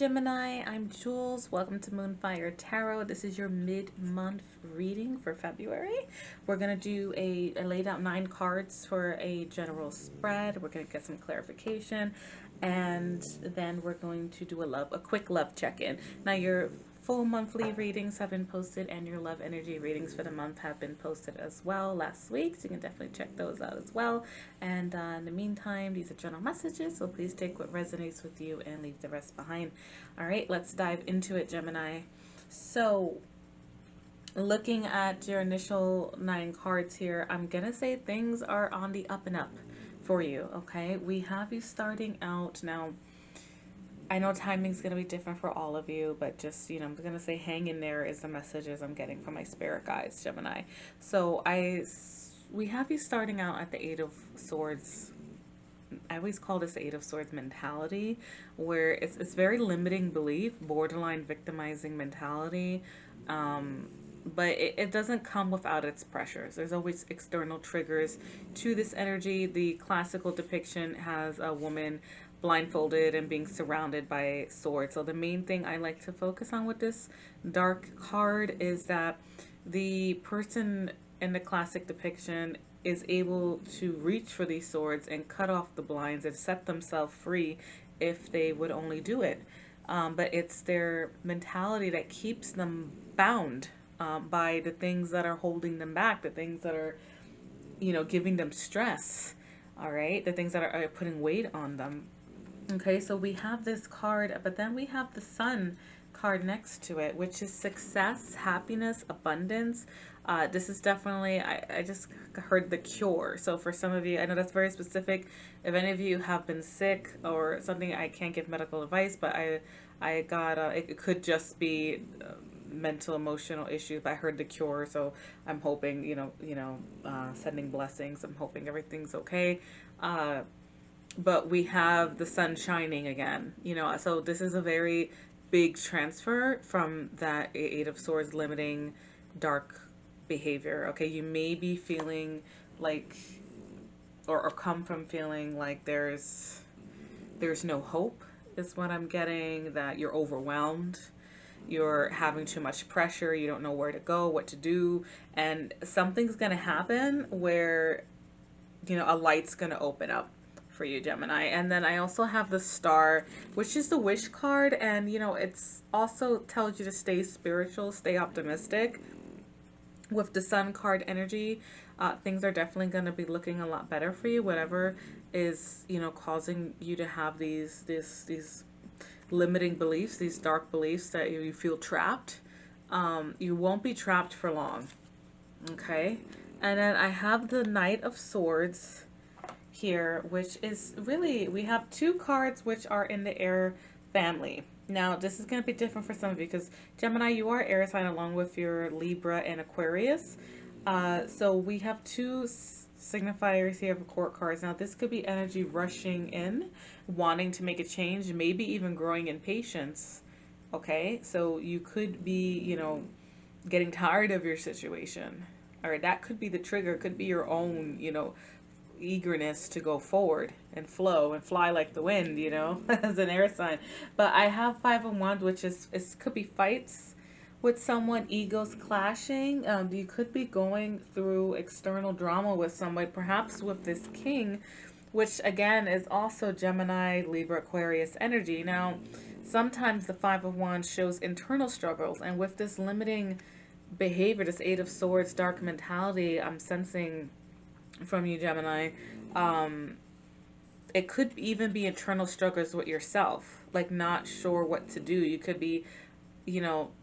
Gemini, I'm Jules. Welcome to Moonfire Tarot. This is your mid-month reading for February. We're going to do I laid out 9 cards for a general spread. We're going to get some clarification, and then we're going to do a quick love check-in. Now, your full monthly readings have been posted, and your love energy readings for the month have been posted as well last week, so you can definitely check those out as well. And in the meantime, these are general messages, so please take what resonates with you and leave the rest behind. All right, let's dive into it, Gemini. So looking at your initial 9 cards here, I'm gonna say things are on the up and up for you. Okay, we have you starting out now. I know timing's going to be different for all of you, but just, I'm going to say hang in there is the messages I'm getting from my spirit guides, Gemini. So we have you starting out at the Eight of Swords. I always call this the Eight of Swords mentality, where it's very limiting belief, borderline victimizing mentality. But it doesn't come without its pressures. There's always external triggers to this energy. The classical depiction has a woman blindfolded and being surrounded by swords. So the main thing I like to focus on with this dark card is that the person in the classic depiction is able to reach for these swords and cut off the blinds and set themselves free if they would only do it. But it's their mentality that keeps them bound by the things that are holding them back, the things that are, giving them stress, all right? The things that are putting weight on them. Okay, so we have this card, but then we have the Sun card next to it, which is success, happiness, abundance. This is definitely, I just heard the cure. So for some of you, I know that's very specific. If any of you have been sick or something, I can't give medical advice, but I got, it could just be mental, emotional issues, but I heard the cure. So I'm hoping, sending blessings. I'm hoping everything's okay. But we have the sun shining again, so this is a very big transfer from that Eight of Swords limiting dark behavior. Okay, you may be feeling like or come from feeling like there's no hope is what I'm getting, that you're overwhelmed, you're having too much pressure, you don't know where to go, what to do, and something's gonna happen where a light's gonna open up for you, Gemini. And then I also have the Star, which is the wish card, and it's also tells you to stay spiritual, stay optimistic. With the Sun card energy, things are definitely going to be looking a lot better for you, whatever is causing you to have these limiting beliefs, these dark beliefs that you feel trapped. You won't be trapped for long. Okay, and then I have the Knight of Swords here, which is really, we have 2 cards which are in the air family. Now this is going to be different for some of you because Gemini, you are air sign along with your Libra and Aquarius. So we have 2 signifiers here of court cards. Now this could be energy rushing in, wanting to make a change, maybe even growing in patience. Okay, so you could be, getting tired of your situation. All right, that could be the trigger, could be your own, eagerness to go forward and flow and fly like the wind, as an air sign. But I have 5 of Wands, which is, it could be fights with someone, egos clashing. You could be going through external drama with someone, perhaps with this King, which again is also Gemini, Libra, Aquarius energy. Now, sometimes the 5 of Wands shows internal struggles, and with this limiting behavior, this Eight of Swords, dark mentality, I'm sensing from you, Gemini, it could even be internal struggles with yourself, like not sure what to do. You could be,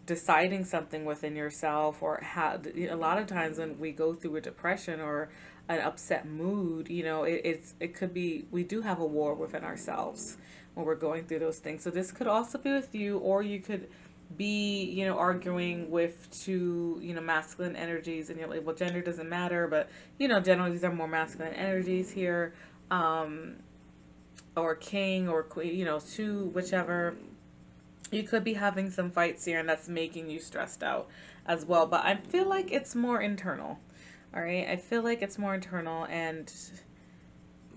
deciding something within yourself, or a lot of times when we go through a depression or an upset mood, it could be, we do have a war within ourselves when we're going through those things. So this could also be with you, or you could be, arguing with 2, masculine energies, and you're like, well, gender doesn't matter, but, generally these are more masculine energies here, or king or queen, 2, whichever. You could be having some fights here, and that's making you stressed out as well, but I feel like it's more internal. All right, I feel like it's more internal, and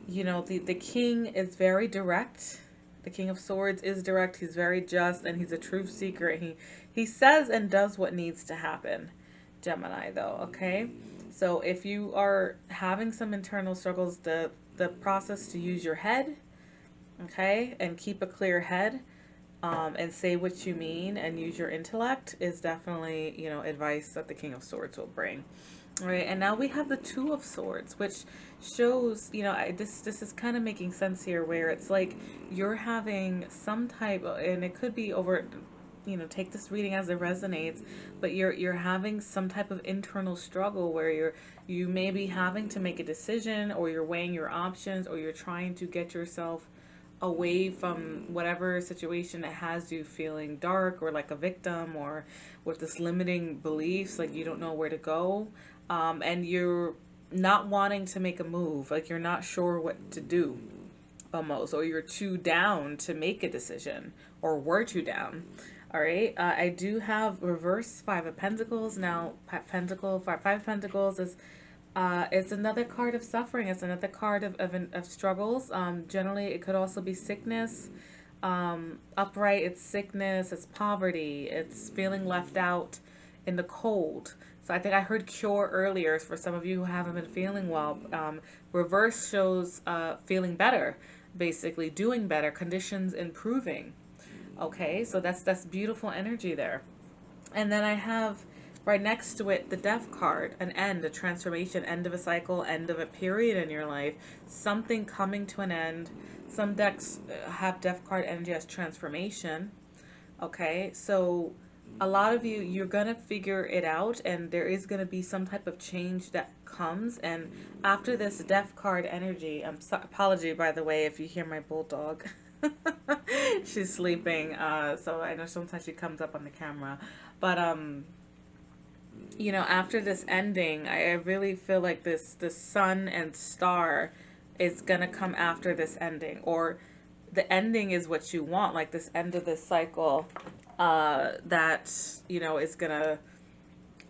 the king is very direct. The King of Swords is direct. He's very just, and he's a truth seeker. And he says and does what needs to happen, Gemini, though, okay? So if you are having some internal struggles, the process to use your head, okay, and keep a clear head, and say what you mean and use your intellect is definitely, you know, advice that the King of Swords will bring. All right, and now we have the Two of Swords, which shows, you know, this is kind of making sense here, where it's like you're having some type of, and it could be over, you know, take this reading as it resonates, but you're having some type of internal struggle where you may be having to make a decision, or you're weighing your options, or you're trying to get yourself away from whatever situation that has you feeling dark or like a victim, or with this limiting beliefs, like you don't know where to go, and you're not wanting to make a move, like you're not sure what to do almost, or you're too down to make a decision, or were too down. All right, I do have reverse Five of Pentacles. Now, Five of Pentacles is it's another card of suffering. It's another card of struggles. Generally, it could also be sickness. Upright, it's sickness, it's poverty, it's feeling left out in the cold. So I think I heard cure earlier for some of you who haven't been feeling well. Reverse shows feeling better, basically doing better, conditions improving. Okay, so that's beautiful energy there. And then I have right next to it the Death card, an end, a transformation, end of a cycle, end of a period in your life, something coming to an end. Some decks have Death card energy as transformation. Okay, so a lot of you, you're going to figure it out, and there is going to be some type of change that comes. And after this Death card energy, apology, by the way, if you hear my bulldog. She's sleeping, so I know sometimes she comes up on the camera. But, you know, after this ending, I really feel like this sun and star is going to come after this ending. Or the ending is what you want, like this end of this cycle, that, you know, is going to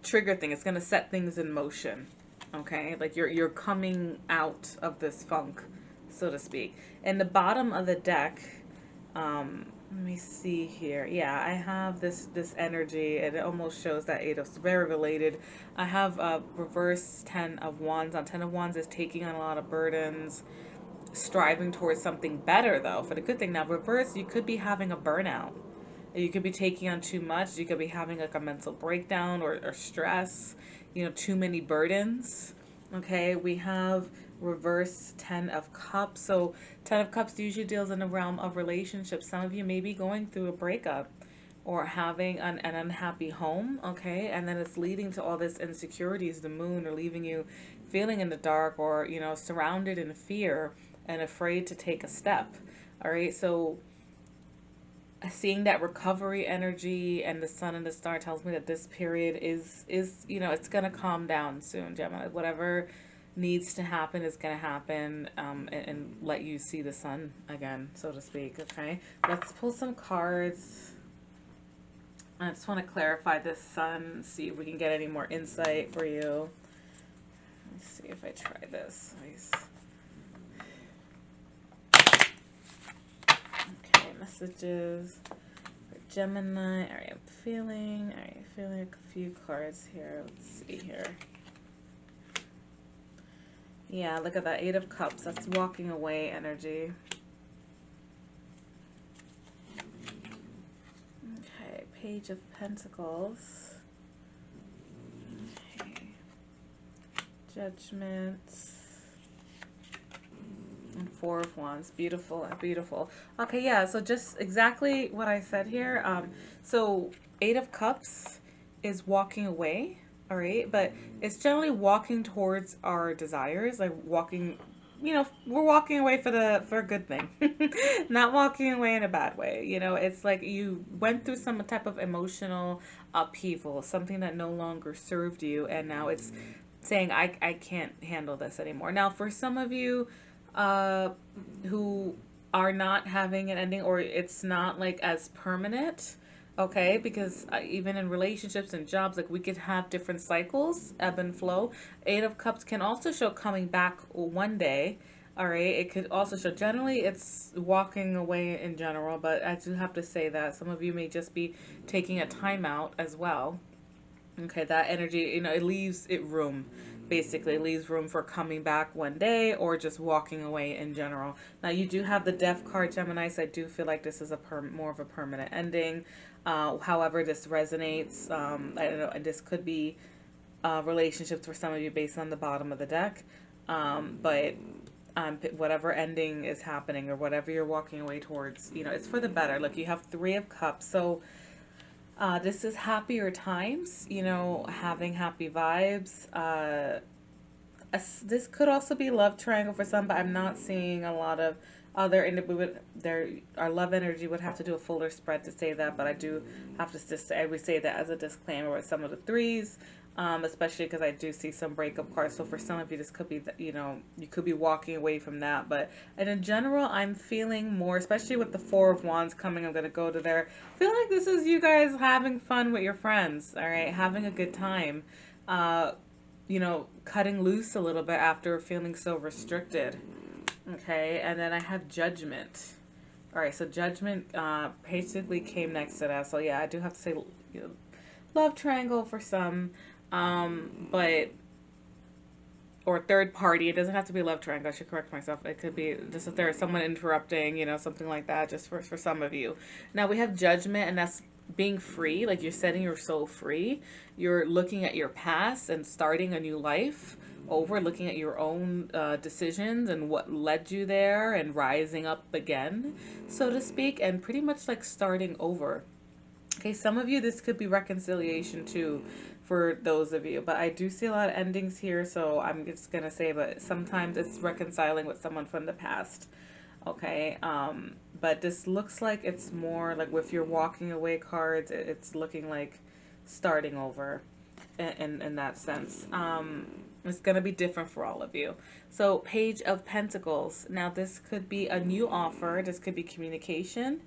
trigger things. It's going to set things in motion. Okay? Like you're coming out of this funk, so to speak. In the bottom of the deck, let me see here. Yeah, I have this energy, and it almost shows that Eight of, very related. I have a reverse 10 of Wands. On 10 of Wands is taking on a lot of burdens, striving towards something better, though, for the good thing. Now, reverse, you could be having a burnout. You could be taking on too much. You could be having like a mental breakdown, or stress, you know, too many burdens. Okay, we have reverse 10 of Cups. So 10 of Cups usually deals in the realm of relationships. Some of you may be going through a breakup or having an unhappy home, okay? And then it's leading to all this insecurities, the moon, or leaving you feeling in the dark, or, you know, surrounded in fear and afraid to take a step. All right, so seeing that recovery energy and the sun and the star tells me that this period is you know, it's gonna calm down soon, Gemini. Whatever needs to happen is gonna happen, and let you see the sun again, so to speak. Okay, let's pull some cards. I just want to clarify this sun, see if we can get any more insight for you. Let's see if I try this. Nice. Okay, messages for Gemini. All right, I'm feeling a few cards here. Let's see here. Yeah, look at that Eight of Cups. That's walking away energy. Okay, Page of Pentacles. Okay. Judgment. And Four of Wands. Beautiful, beautiful. Okay, yeah, so just exactly what I said here. So Eight of Cups is walking away, all right? But it's generally walking towards our desires, like walking, you know, we're walking away for a good thing. Not walking away in a bad way. You know, it's like you went through some type of emotional upheaval, something that no longer served you, and now it's saying, I can't handle this anymore. Now, for some of you, who are not having an ending, or it's not like as permanent, okay, because even in relationships and jobs, like we could have different cycles, ebb and flow. Eight of Cups can also show coming back one day, All right, it could also show generally it's walking away in general, but I do have to say that some of you may just be taking a timeout as well. Okay, that energy, you know, it leaves it room, basically. It leaves room for coming back one day or just walking away in general. Now, you do have the Death card, Gemini, so I do feel like this is a more of a permanent ending. However, this resonates. I don't know, and this could be relationships for some of you based on the bottom of the deck. But whatever ending is happening or whatever you're walking away towards, you know, it's for the better. Look, you have Three of Cups, so this is happier times, you know, having happy vibes. This could also be love triangle for some, but I'm not seeing a lot of other, and our love energy would have to do a fuller spread to say that, but I do have to just say, I would say that as a disclaimer with some of the threes, especially because I do see some breakup cards. So for some of you, this could be, you know, you could be walking away from that. But, and in general, I'm feeling more, especially with the Four of Wands coming, I'm going to go to there. I feel like this is you guys having fun with your friends, all right? Having a good time. You know, cutting loose a little bit after feeling so restricted. Okay, and then I have Judgment. All right, so Judgment basically came next to that. So yeah, I do have to say, you know, love triangle for some, but or third party. It doesn't have to be love triangle. I should correct myself. It could be just if there's someone interrupting, you know, something like that. Just for some of you. Now we have Judgment, and that's being free. Like you're setting your soul free. You're looking at your past and starting a new life over, looking at your own decisions and what led you there, and rising up again, so to speak, and pretty much like starting over. Okay, some of you, this could be reconciliation too, for those of you, but I do see a lot of endings here, so I'm just gonna say, but sometimes it's reconciling with someone from the past. Okay, but this looks like it's more like with your walking away cards, it's looking like starting over in that sense. It's going to be different for all of you. So Page of Pentacles. Now this could be a new offer. This could be communication,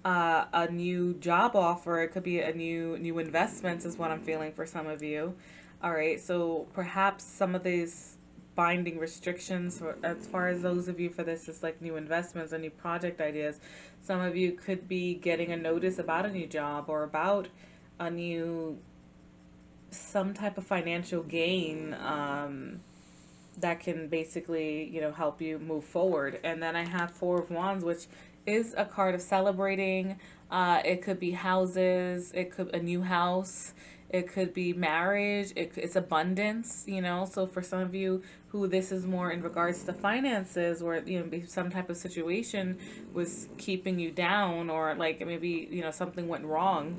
a new job offer. It could be a new investments is what I'm feeling for some of you. All right, so perhaps some of these binding restrictions for, as far as those of you for this is like new investments or new project ideas. Some of you could be getting a notice about a new job or about a new some type of financial gain that can basically, you know, help you move forward. And then I have Four of Wands, which is a card of celebrating. It could be houses, it could a new house, it could be marriage, it's abundance, you know. So for some of you who this is more in regards to finances, where, you know, some type of situation was keeping you down, or like maybe, you know, something went wrong,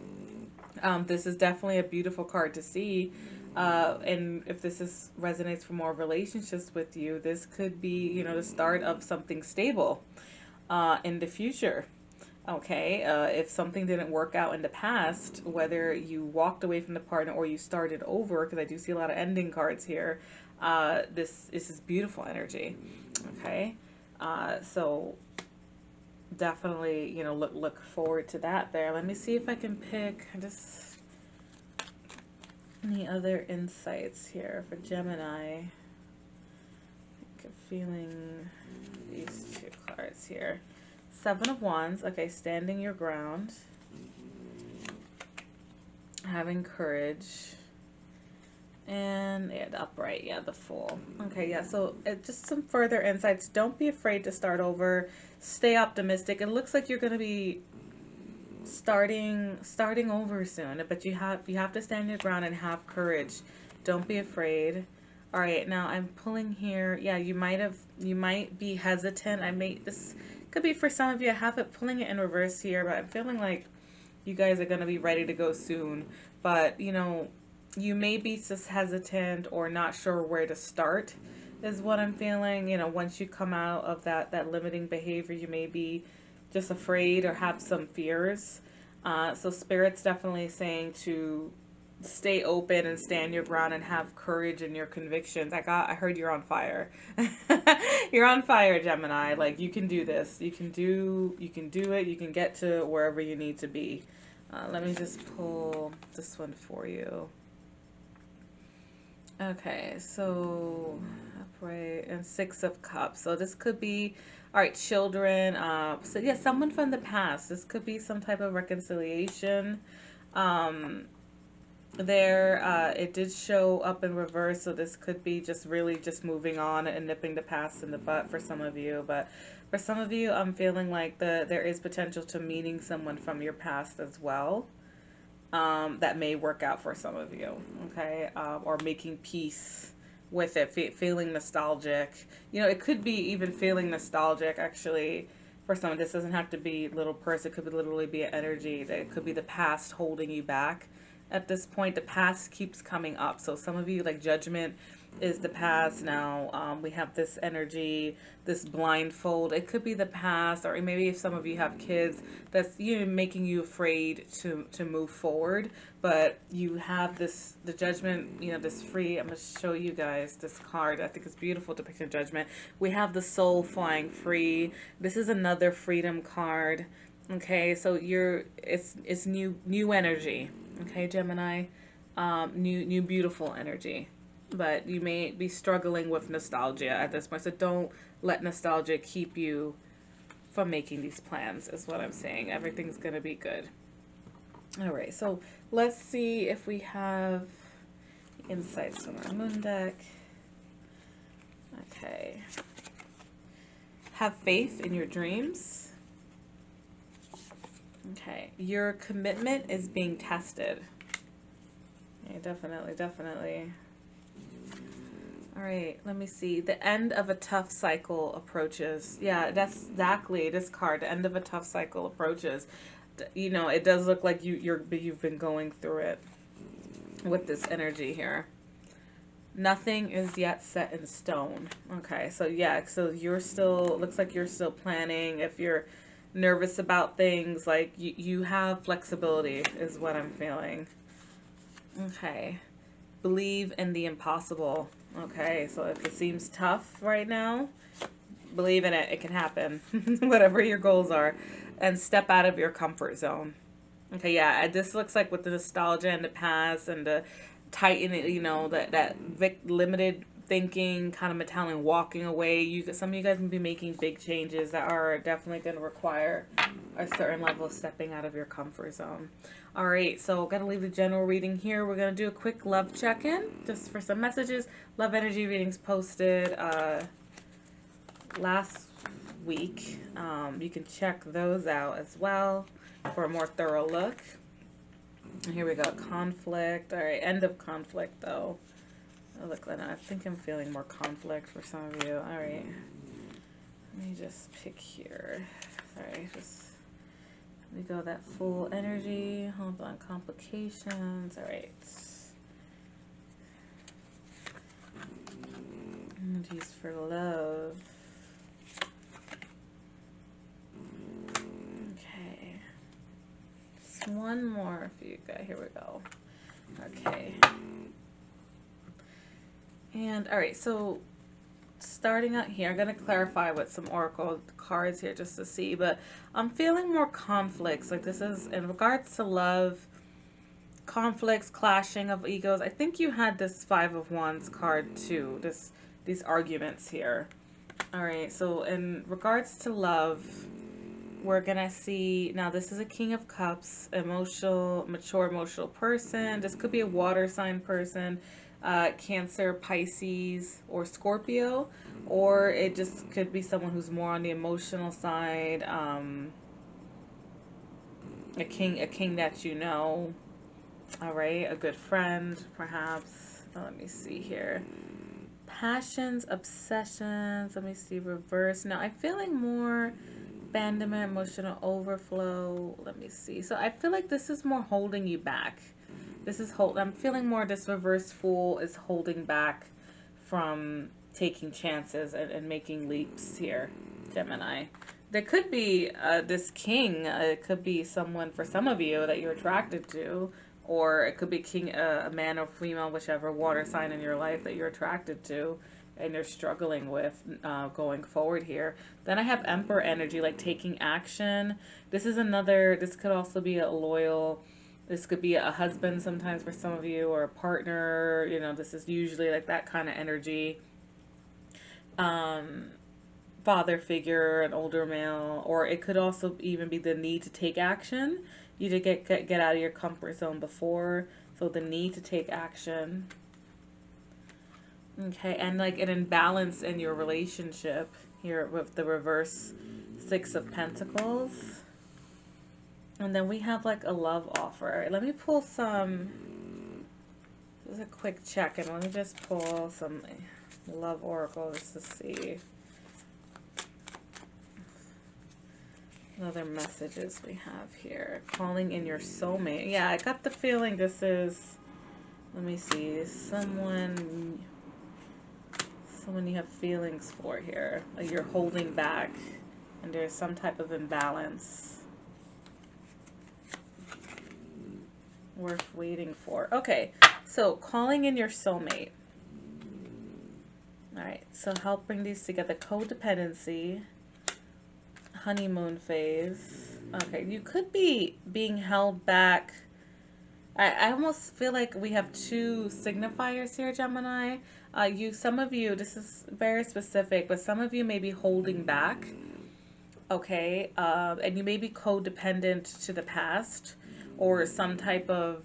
this is definitely a beautiful card to see. And if this resonates for more relationships with you, this could be, you know, the start of something stable in the future. Okay, if something didn't work out in the past, whether you walked away from the partner or you started over, because I do see a lot of ending cards here, this is beautiful energy. Okay, so definitely, you know, look forward to that there. Let me see if I can pick just any other insights here for Gemini. I'm feeling these two cards here. Seven of Wands. Okay, standing your ground. Having courage. And yeah, the upright, yeah, the Fool. Okay, yeah, so just some further insights. Don't be afraid to start over. Stay optimistic. It looks like you're going to be starting over soon, but you have to stand your ground and have courage. Don't be afraid. All right, now I'm pulling here. Yeah, you might be hesitant. This could be for some of you. I have it pulling it in reverse here, but I'm feeling like you guys are going to be ready to go soon. But, you know, you may be just hesitant or not sure where to start is what I'm feeling. You know, once you come out of that limiting behavior, you may be just afraid or have some fears. So Spirit's definitely saying to stay open and stand your ground and have courage in your convictions. I heard you're on fire. You're on fire, Gemini. Like, you can do this. You can do it. You can get to wherever you need to be. Let me just pull this one for you. Okay, so upright and Six of Cups. So this could be, all right, children. So yeah, someone from the past. This could be some type of reconciliation. Um, it did show up in reverse, so this could be just really just moving on and nipping the past in the butt for some of you. But for some of you, I'm feeling like there is potential to meeting someone from your past as well. That may work out for some of you, okay? Or making peace with it, feeling nostalgic. You know, it could be even feeling nostalgic, actually, for someone. This doesn't have to be little person. It could literally be an energy. It could be the past holding you back. At this point, the past keeps coming up. So some of you, like judgment is the past now. We have this energy, this blindfold. It could be the past, or maybe if some of you have kids, that's making you afraid to move forward. But you have the judgment, this free. I'm gonna show you guys this card. I think it's beautiful depiction of judgment. We have the soul flying free. This is another freedom card. Okay, so it's new energy. Okay, Gemini, new beautiful energy. But you may be struggling with nostalgia at this point. So don't let nostalgia keep you from making these plans, is what I'm saying. Everything's going to be good. All right, so let's see if we have insights from our moon deck. Okay. Have faith in your dreams. Okay. Your commitment is being tested. Yeah, definitely. All right, let me see. The end of a tough cycle approaches. Yeah, that's exactly this card. The end of a tough cycle approaches. It does look like you've been going through it with this energy here. Nothing is yet set in stone. Okay, so yeah, so looks like you're still planning. If you're nervous about things, like you have flexibility is what I'm feeling. Okay. Believe in the impossible. Okay, so if it seems tough right now, believe in it. It can happen. Whatever your goals are. And step out of your comfort zone. Okay, yeah, this looks like with the nostalgia and the past and the tightening, that limited thinking, kind of metallic walking away. Some of you guys can be making big changes that are definitely going to require a certain level of stepping out of your comfort zone. All right, so I'm going to leave the general reading here. We're going to do a quick love check-in just for some messages. Love energy readings posted last week. You can check those out as well for a more thorough look. Here we go. Conflict. All right, end of conflict though. Oh, look, I think I'm feeling more conflict for some of you. All right. Let me just pick here. Sorry, let me go that full energy. Hold on. Complications. All right. Energies for love. Okay. Just one more for you guys. Here we go. Okay. And all right, so starting out here, I'm going to clarify with some oracle cards here just to see, but I'm feeling more conflicts. Like this is in regards to love, conflicts, clashing of egos. I think you had this Five of Wands card too, these arguments here. All right, so in regards to love, we're going to see, now this is a King of Cups, mature emotional person. This could be a water sign person. Cancer, Pisces, or Scorpio, or it just could be someone who's more on the emotional side. A king that you know. All right, a good friend, perhaps. Let me see here. Passions, obsessions. Let me see, reverse. Now I'm feeling more abandonment, emotional overflow. Let me see. So I feel like this is more holding you back. I'm feeling more this reverse fool is holding back from taking chances and making leaps here, Gemini. There could be this king. It could be someone for some of you that you're attracted to, or it could be a man or female, whichever water sign in your life that you're attracted to and you're struggling with going forward here. Then I have Emperor energy, like taking action. This could also be a loyal. This could be a husband sometimes for some of you, or a partner. You know, this is usually like that kind of energy. Father figure, an older male, or it could also even be the need to take action. You to get out of your comfort zone before, so the need to take action. Okay, and like an imbalance in your relationship here with the reverse Six of Pentacles. And then we have like a love offer. Let me pull some, this is a quick check, and let me just pull some love oracle just to see what other messages we have here. Calling in your soulmate. Yeah, I got the feeling this is, let me see, someone you have feelings for here. Like you're holding back and there's some type of imbalance worth waiting for. Okay, so calling in your soulmate. All right, so help bring these together. Codependency, honeymoon phase. Okay, you could be being held back. I almost feel like we have two signifiers here, Gemini. Some of you, this is very specific, but some of you may be holding back, okay? And you may be codependent to the past, or some type of,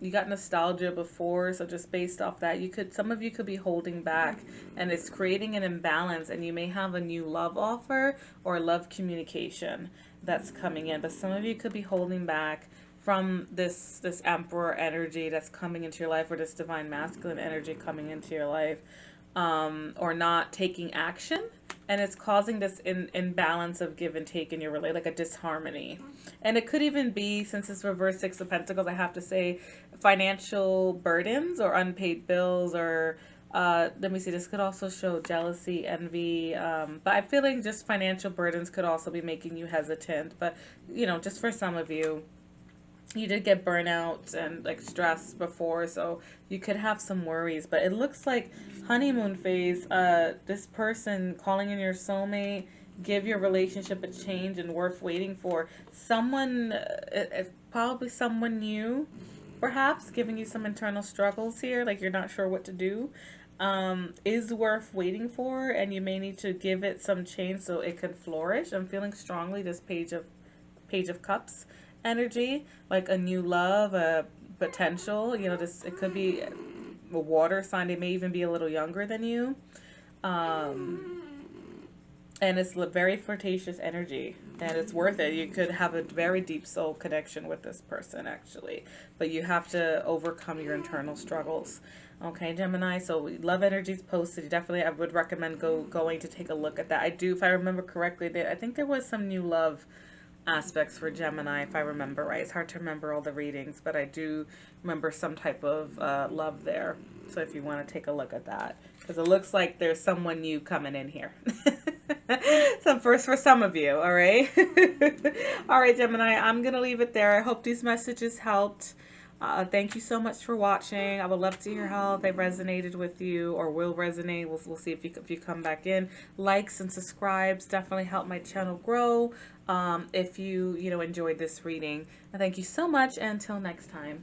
you got nostalgia before, so just based off that, some of you could be holding back, and it's creating an imbalance, and you may have a new love offer or love communication that's coming in, but some of you could be holding back from this emperor energy that's coming into your life, or this divine masculine energy coming into your life, or not taking action, and it's causing this imbalance of give and take in your relationship, like a disharmony. And it could even be, since it's reverse Six of Pentacles, I have to say financial burdens or unpaid bills, or let me see, this could also show jealousy, envy, but I'm feeling just financial burdens could also be making you hesitant. But you know, just for some of you, you did get burnout and like stress before, so you could have some worries. But it looks like honeymoon phase, this person calling in your soulmate, give your relationship a change and worth waiting for. Someone, probably someone new, perhaps giving you some internal struggles here, like you're not sure what to do, is worth waiting for, and you may need to give it some change so it can flourish. I'm feeling strongly this Page of Cups energy, like a new love, a potential. You know, this, it could be a water sign. They may even be a little younger than you, and it's very flirtatious energy, and it's worth it. You could have a very deep soul connection with this person, actually, but you have to overcome your internal struggles. Okay, Gemini, so love energies posted. Definitely, I would recommend going to take a look at that. I do, if I remember correctly, I think there was some new love aspects for Gemini, if I remember right. It's hard to remember all the readings, but I do remember some type of love there. So if you want to take a look at that, because it looks like there's someone new coming in here. So first for some of you, all right? All right, Gemini, I'm going to leave it there. I hope these messages helped. Thank you so much for watching. I would love to hear how they resonated with you, or will resonate. We'll see if you come back in. Likes and subscribes definitely help my channel grow. If you enjoyed this reading. Thank you so much. Until next time.